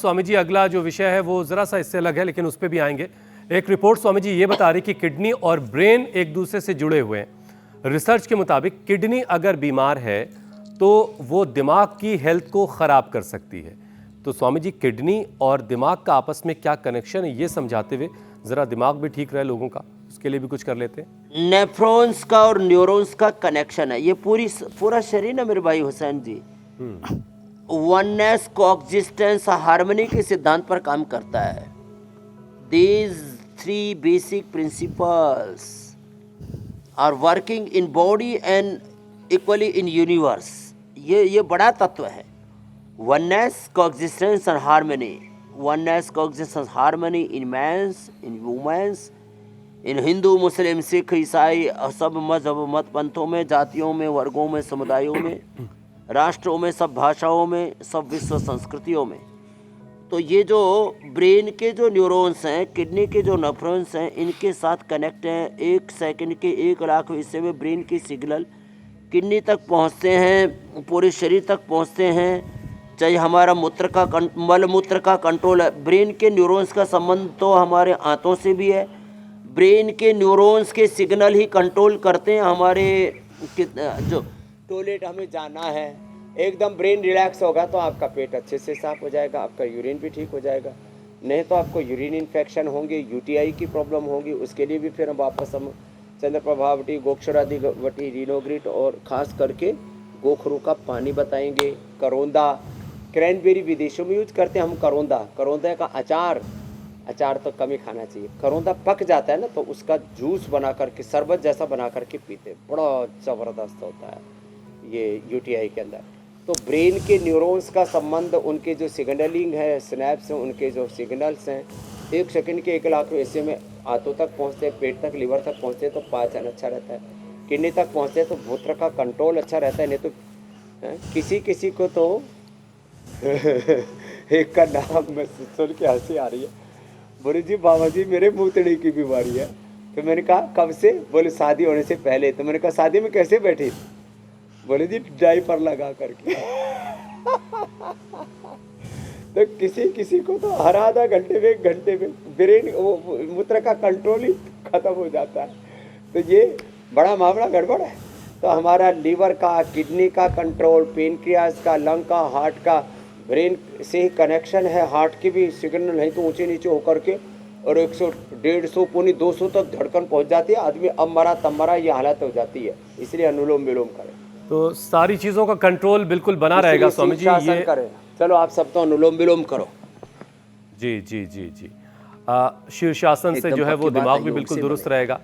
स्वामी जी, अगला जो विषय है वो ज़रा सा इससे अलग है, लेकिन उस पर भी आएंगे। एक रिपोर्ट स्वामी जी ये बता रही कि किडनी और ब्रेन एक दूसरे से जुड़े हुए हैं। रिसर्च के मुताबिक किडनी अगर बीमार है तो वो दिमाग की हेल्थ को ख़राब कर सकती है। तो स्वामी जी, किडनी और दिमाग का आपस में क्या कनेक्शन है, ये समझाते हुए ज़रा दिमाग भी ठीक रहे लोगों का, उसके लिए भी कुछ कर लेते हैं। नेफ्रॉन्स का और न्यूरॉन्स का कनेक्शन है। ये पूरा शरीर ना मेरे भाई हुसैन जी, वननेस, कोएग्जिस्टेंस, हार्मनी के सिद्धांत पर काम करता है। These three basic principles are working in body and equally in universe. ये बड़ा तत्व है। Oneness, coexistence and harmony. Oneness, coexistence, harmony in men's, in women's, इन हिंदू, मुस्लिम, सिख, ईसाई, सब मजहब, मत पंथों में, जातियों में, वर्गों में, समुदायों में, राष्ट्रों में, सब भाषाओं में, सब विश्व संस्कृतियों में। तो ये जो ब्रेन के जो न्यूरॉन्स हैं, किडनी के जो नेफ्रॉन्स हैं, इनके साथ कनेक्ट हैं। 1 सेकंड के 1 लाख हिस्से में ब्रेन की सिग्नल किडनी तक पहुंचते हैं, पूरे शरीर तक पहुंचते हैं। चाहे हमारा मल मूत्र का कंट्रोल है। ब्रेन के न्यूरॉन्स का संबंध तो हमारे आंतों से भी है। ब्रेन के न्यूरॉन्स के सिग्नल ही कंट्रोल करते हैं हमारे जो टॉयलेट हमें जाना है। एकदम ब्रेन रिलैक्स होगा तो आपका पेट अच्छे से साफ हो जाएगा, आपका यूरिन भी ठीक हो जाएगा। नहीं तो आपको यूरिन इन्फेक्शन होंगे, यूटीआई की प्रॉब्लम होगी। उसके लिए भी फिर हम वापस चंद्रप्रभावटी, गोक्षरादिवटी, रिनोग्रिट और ख़ास करके गोखरू का पानी बताएंगे। करौंदा, क्रैनबेरी विदेशों में यूज करते हैं हम। करौंदा का अचार तो कम ही खाना चाहिए। करौंदा पक जाता है ना तो उसका जूस बना करके, शरबत जैसा बना करके पीते, बड़ा ज़बरदस्त होता है ये यूटीआई के अंदर। तो ब्रेन के न्यूरॉन्स का संबंध, उनके जो सिग्नलिंग है, स्नैप्स हैं, उनके जो सिग्नल्स हैं, 1 सेकंड के 1 लाख हिस्से में आंतों तक पहुंचते हैं, पेट तक, लिवर तक पहुंचते हैं तो पाचन अच्छा रहता है। किडनी तक पहुंचते हैं तो मूत्र का कंट्रोल अच्छा रहता है। नहीं तो किसी को तो एक का नाम मैं सुन के हंसी आ रही है। बोले जी बाबा जी मेरे मूतड़ी की बीमारी है। तो मैंने कहा कब से? बोले शादी होने से पहले। तो मैंने कहा शादी में कैसे बैठी? बोले जी डायपर लगा करके। तो किसी को तो हर आधा घंटे में, 1 घंटे में ब्रेन मूत्र का कंट्रोल ही खत्म हो जाता है। तो ये बड़ा मामला गड़बड़ है। तो हमारा लीवर का, किडनी का कंट्रोल, पेनक्रियास का, लंग का, हार्ट का, ब्रेन से ही कनेक्शन है। हार्ट की भी सिग्नल नहीं तो ऊंचे नीचे होकर के और 100, 150, पौनी 200 तक धड़कन पहुंच जाती है। आदमी अब मरा तब मरा ये हालत हो जाती है। इसलिए अनुलोम विलोम करें तो सारी चीज़ों का कंट्रोल बिल्कुल बना रहेगा स्वामी जी। ये करें। चलो आप सब तो अनुलोम विलोम करो। जी जी जी जी, शीर्षासन से जो है वो दिमाग भी बिल्कुल दुरुस्त रहेगा।